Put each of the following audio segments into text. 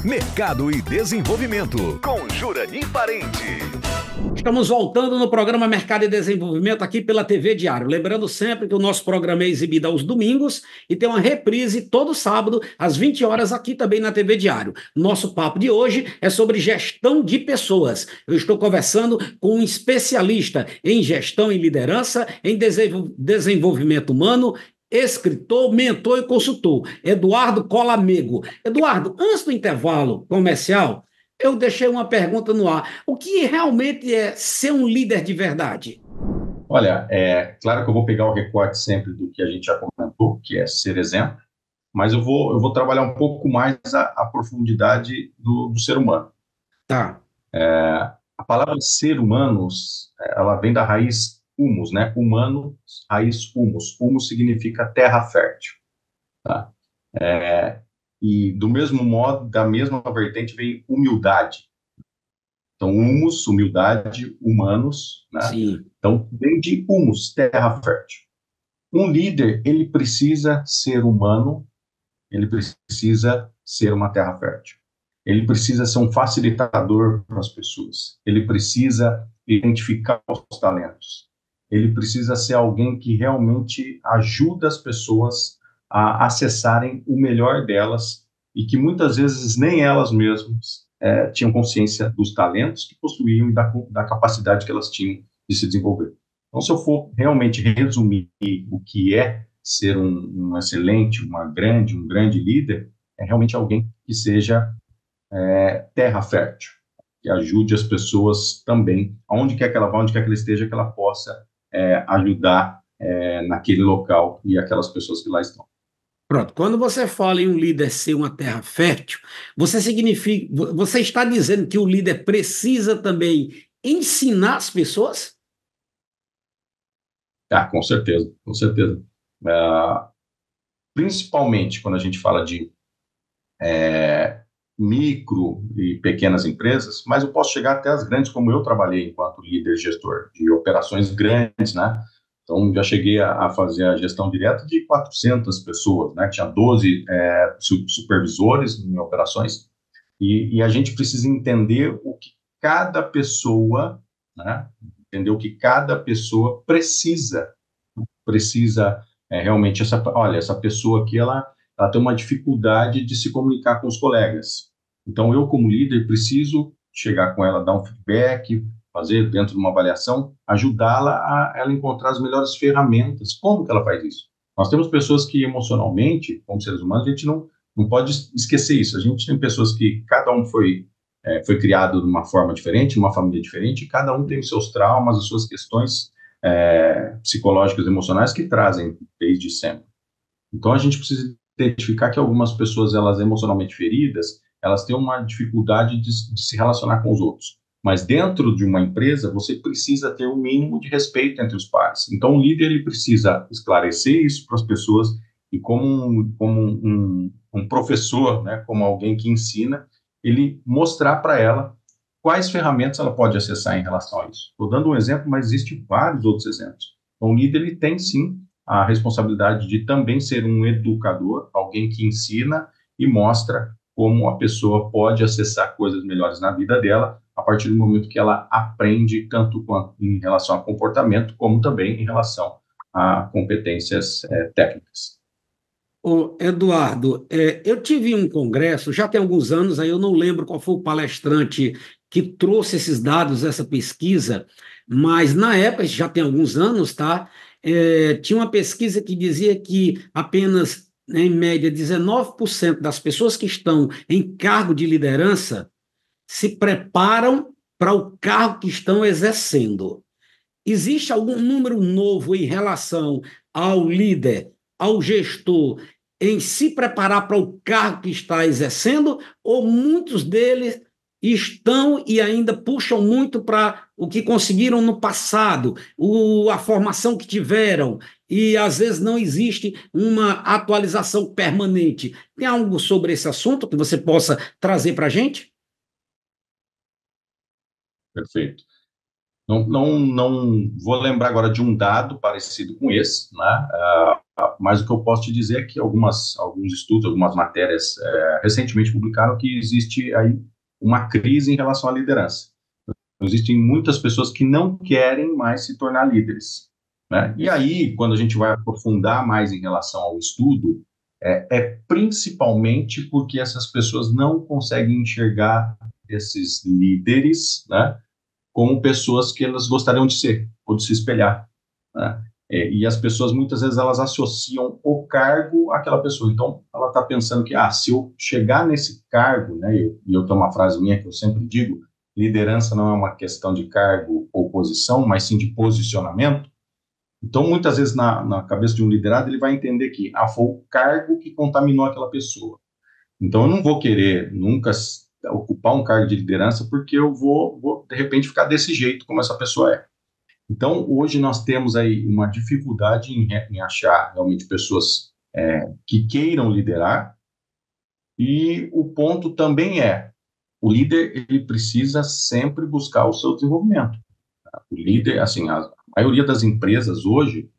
Mercado e Desenvolvimento, com Jurani Parente. Estamos voltando no programa Mercado e Desenvolvimento aqui pela TV Diário. Lembrando sempre que o nosso programa é exibido aos domingos e tem uma reprise todo sábado, às 20 horas, aqui também na TV Diário. Nosso papo de hoje é sobre gestão de pessoas. Eu estou conversando com um especialista em gestão e liderança, em desenvolvimento humano, escritor, mentor e consultor, Eduardo Colamego. Eduardo, antes do intervalo comercial, eu deixei uma pergunta no ar. O que realmente é ser um líder de verdade? Olha, é claro que eu vou pegar o recorte sempre do que a gente já comentou, que é ser exemplo, mas eu vou trabalhar um pouco mais a profundidade do ser humano. Tá. A palavra ser humanos, ela vem da raiz humus, né? Humano, raiz humus. Humus significa terra fértil, tá? E do mesmo modo, da mesma vertente, vem humildade. Então, humus, humildade, humanos, né? Sim. Então, vem de humus, terra fértil. Um líder, ele precisa ser humano, ele precisa ser uma terra fértil. Ele precisa ser um facilitador para as pessoas. Ele precisa identificar os talentos. Ele precisa ser alguém que realmente ajuda as pessoas a acessarem o melhor delas e que muitas vezes nem elas mesmas tinham consciência dos talentos que possuíam e da capacidade que elas tinham de se desenvolver. Então, se eu for realmente resumir o que é ser um excelente, um grande líder, é realmente alguém que seja terra fértil, que ajude as pessoas também, aonde quer que ela vá, onde quer que ela esteja, que ela possa ajudar naquele local e aquelas pessoas que lá estão. Pronto. Quando você fala em um líder ser uma terra fértil, você está dizendo que o líder precisa também ensinar as pessoas? Ah, com certeza, com certeza. Ah, principalmente quando a gente fala de micro e pequenas empresas, mas eu posso chegar até as grandes, como eu trabalhei enquanto líder gestor de operações grandes, né? Então, já cheguei a fazer a gestão direta de 400 pessoas, né? Tinha 12 supervisores em operações, e a gente precisa entender o que cada pessoa, né? Entender o que cada pessoa precisa realmente, olha, essa pessoa aqui, ela tem uma dificuldade de se comunicar com os colegas. Então, eu, como líder, preciso chegar com ela, dar um feedback, fazer dentro de uma avaliação, ajudá-la a ela encontrar as melhores ferramentas. Como que ela faz isso? Nós temos pessoas que, emocionalmente, como seres humanos, a gente não pode esquecer isso. A gente tem pessoas que cada um foi criado de uma forma diferente, uma família diferente, e cada um tem os seus traumas, as suas questões psicológicas, emocionais que trazem desde sempre. Então, a gente precisa identificar que algumas pessoas, elas emocionalmente feridas, elas têm uma dificuldade de se relacionar com os outros. Mas dentro de uma empresa, você precisa ter um mínimo de respeito entre os pares. Então, o líder, ele precisa esclarecer isso para as pessoas e como um professor, né, como alguém que ensina, ele mostrar para ela quais ferramentas ela pode acessar em relação a isso. Estou dando um exemplo, mas existem vários outros exemplos. Então, o líder, ele tem, sim, a responsabilidade de também ser um educador, alguém que ensina e mostra como a pessoa pode acessar coisas melhores na vida dela a partir do momento que ela aprende tanto em relação a comportamento, como também em relação a competências técnicas. Ô, Eduardo, eu tive um congresso, já tem alguns anos, aí eu não lembro qual foi o palestrante que trouxe esses dados, essa pesquisa, mas na época, já tem alguns anos, tá? Tinha uma pesquisa que dizia que apenas, em média, 19% das pessoas que estão em cargo de liderança se preparam para o cargo que estão exercendo. Existe algum número novo em relação ao líder, ao gestor, em se preparar para o cargo que está exercendo, ou muitos deles estão e ainda puxam muito para o que conseguiram no passado, a formação que tiveram, e às vezes não existe uma atualização permanente? Tem algo sobre esse assunto que você possa trazer para a gente? Perfeito. Não vou lembrar agora de um dado parecido com esse, né? Mas o que eu posso te dizer é que alguns estudos, algumas matérias recentemente publicaram que existe aí uma crise em relação à liderança. Existem muitas pessoas que não querem mais se tornar líderes, né? E aí, quando a gente vai aprofundar mais em relação ao estudo, é principalmente porque essas pessoas não conseguem enxergar esses líderes, né, como pessoas que elas gostariam de ser, ou de se espelhar, né? E as pessoas, muitas vezes, elas associam o cargo àquela pessoa. Então, ela está pensando que, se eu chegar nesse cargo, né, e eu tenho uma frase minha que eu sempre digo, liderança não é uma questão de cargo ou posição, mas sim de posicionamento. Então, muitas vezes, na cabeça de um liderado, ele vai entender que foi o cargo que contaminou aquela pessoa. Então, eu não vou querer nunca ocupar um cargo de liderança porque eu vou de repente, ficar desse jeito como essa pessoa é. Então, hoje nós temos aí uma dificuldade em achar realmente pessoas que queiram liderar, e o ponto também o líder ele precisa sempre buscar o seu desenvolvimento. O líder, assim, a maioria das empresas hoje,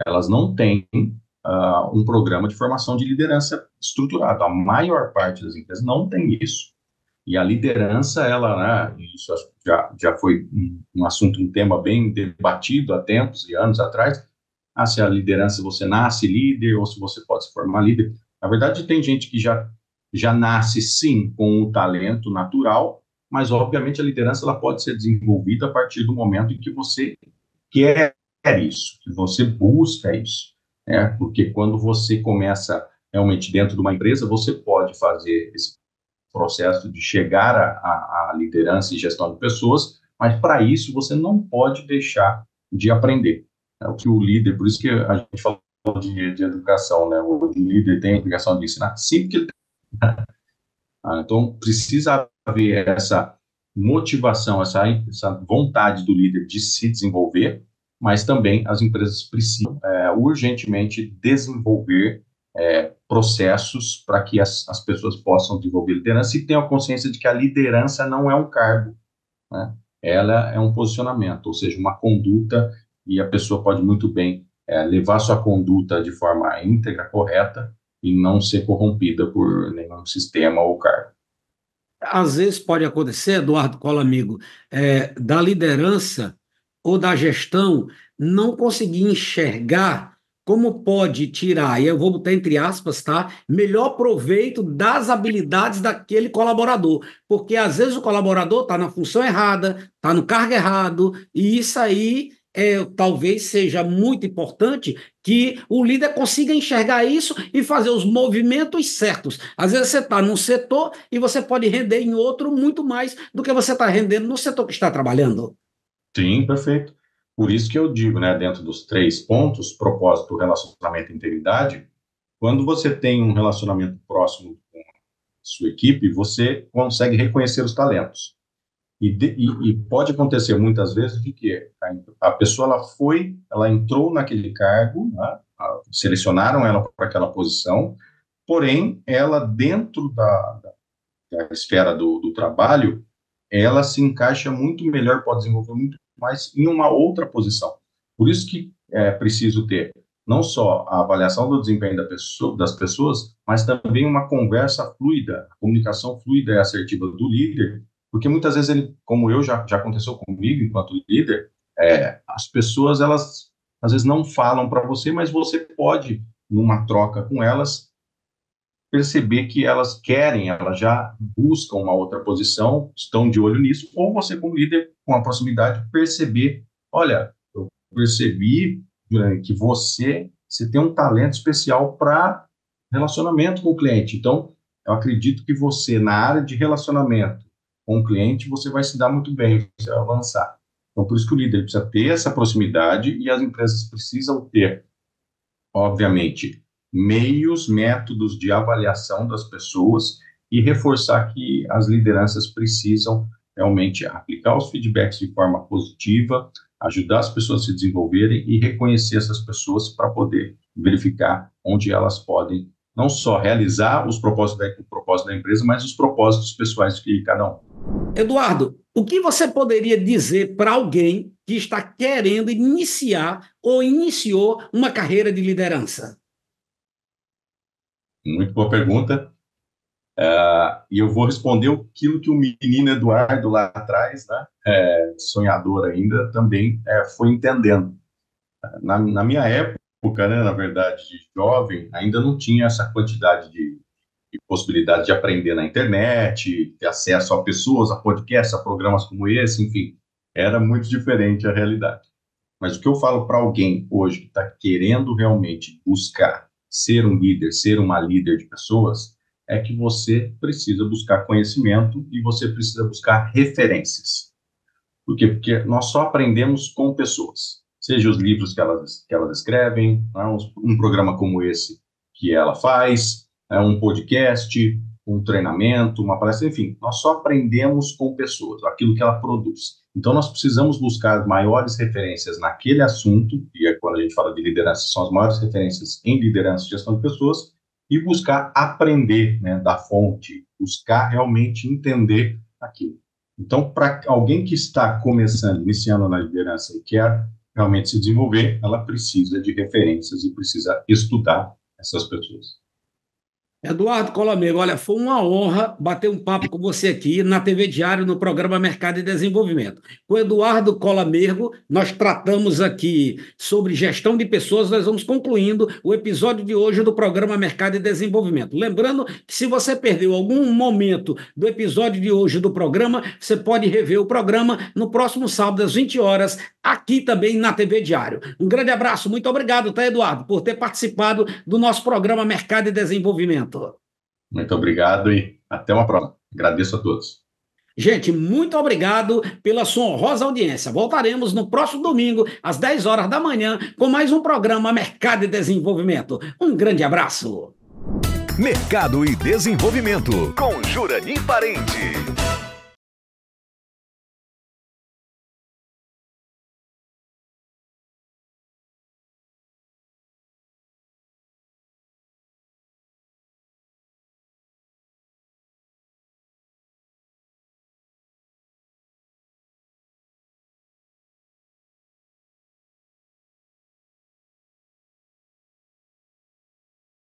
elas não têm um programa de formação de liderança estruturado. A maior parte das empresas não tem isso. E a liderança, ela, né, isso já foi um assunto, um tema bem debatido há tempos e anos atrás. Se a liderança, você nasce líder ou se você pode se formar líder. Na verdade, tem gente que já nasce, sim, com o talento natural, mas, obviamente, a liderança ela pode ser desenvolvida a partir do momento em que você quer isso, que você busca isso, né? Porque quando você começa realmente dentro de uma empresa, você pode fazer esse processo de chegar à liderança e gestão de pessoas, mas para isso você não pode deixar de aprender. É o que o líder, por isso que a gente falou de educação, né? O líder tem a obrigação de ensinar sempre que ele então, precisa haver essa motivação, essa vontade do líder de se desenvolver, mas também as empresas precisam urgentemente desenvolver processos para que as pessoas possam desenvolver liderança e tenham a consciência de que a liderança não é um cargo, né? Ela é um posicionamento, ou seja, uma conduta, e a pessoa pode muito bem levar sua conduta de forma íntegra, correta, e não ser corrompida por nenhum sistema ou cargo. Às vezes pode acontecer, Eduardo Cola, amigo, da liderança ou da gestão não conseguir enxergar como pode tirar, e eu vou botar entre aspas, tá? Melhor proveito das habilidades daquele colaborador. Porque às vezes o colaborador está na função errada, está no cargo errado, e isso aí talvez seja muito importante que o líder consiga enxergar isso e fazer os movimentos certos. Às vezes você está num setor e você pode render em outro muito mais do que você está rendendo no setor que está trabalhando. Sim, perfeito. Por isso que eu digo, né, dentro dos 3 pontos, propósito, relacionamento e integridade, quando você tem um relacionamento próximo com a sua equipe, você consegue reconhecer os talentos. E pode acontecer muitas vezes de que a pessoa ela entrou naquele cargo, né, selecionaram ela para aquela posição, porém, ela dentro da esfera do trabalho, ela se encaixa muito melhor, pode desenvolver muito mais em uma outra posição. Por isso que é preciso ter não só a avaliação do desempenho das pessoas, mas também uma conversa fluida, a comunicação fluida e assertiva do líder, porque muitas vezes ele, como já aconteceu comigo enquanto líder, as pessoas, elas às vezes não falam para você, mas você pode, numa troca com elas, perceber que elas querem, elas já buscam uma outra posição, estão de olho nisso, ou você, como líder, com a proximidade, perceber, olha, eu percebi que você tem um talento especial para relacionamento com o cliente, então, eu acredito que você, na área de relacionamento com o cliente, você vai se dar muito bem, você vai avançar. Então, por isso que o líder precisa ter essa proximidade e as empresas precisam ter, obviamente, meios, métodos de avaliação das pessoas e reforçar que as lideranças precisam realmente aplicar os feedbacks de forma positiva, ajudar as pessoas a se desenvolverem e reconhecer essas pessoas para poder verificar onde elas podem não só realizar o propósito da empresa, mas os propósitos pessoais de cada um. Eduardo, o que você poderia dizer para alguém que está querendo iniciar ou iniciou uma carreira de liderança? Muito boa pergunta. E eu vou responder aquilo que o menino Eduardo lá atrás, né, sonhador ainda, também foi entendendo. Na minha época, né, na verdade, de jovem, ainda não tinha essa quantidade de possibilidade de aprender na internet, ter acesso a pessoas, a podcasts, a programas como esse, enfim, era muito diferente a realidade. Mas o que eu falo para alguém hoje que está querendo realmente buscar ser um líder, ser uma líder de pessoas, é que você precisa buscar conhecimento e você precisa buscar referências. Por quê? Porque nós só aprendemos com pessoas, seja os livros que elas escrevem, né, um programa como esse que ela faz, um podcast, um treinamento, uma palestra, enfim, nós só aprendemos com pessoas, aquilo que ela produz. Então, nós precisamos buscar maiores referências naquele assunto, e quando a gente fala de liderança, são as maiores referências em liderança e gestão de pessoas, e buscar aprender, né, da fonte, buscar realmente entender aquilo. Então, para alguém que está começando, iniciando na liderança e quer realmente se desenvolver, ela precisa de referências e precisa estudar essas pessoas. Eduardo Colamergo, olha, foi uma honra bater um papo com você aqui na TV Diário, no programa Mercado e Desenvolvimento. Com Eduardo Colamergo, nós tratamos aqui sobre gestão de pessoas, nós vamos concluindo o episódio de hoje do programa Mercado e Desenvolvimento. Lembrando que se você perdeu algum momento do episódio de hoje do programa, você pode rever o programa no próximo sábado, às 20 horas, aqui também na TV Diário. Um grande abraço, muito obrigado, tá, Eduardo, por ter participado do nosso programa Mercado e Desenvolvimento. Muito obrigado e até uma próxima. Agradeço a todos. Gente, muito obrigado pela sua honrosa audiência. Voltaremos no próximo domingo, às 10 horas da manhã, com mais um programa Mercado e Desenvolvimento. Um grande abraço. Mercado e Desenvolvimento, com Jurani Parente.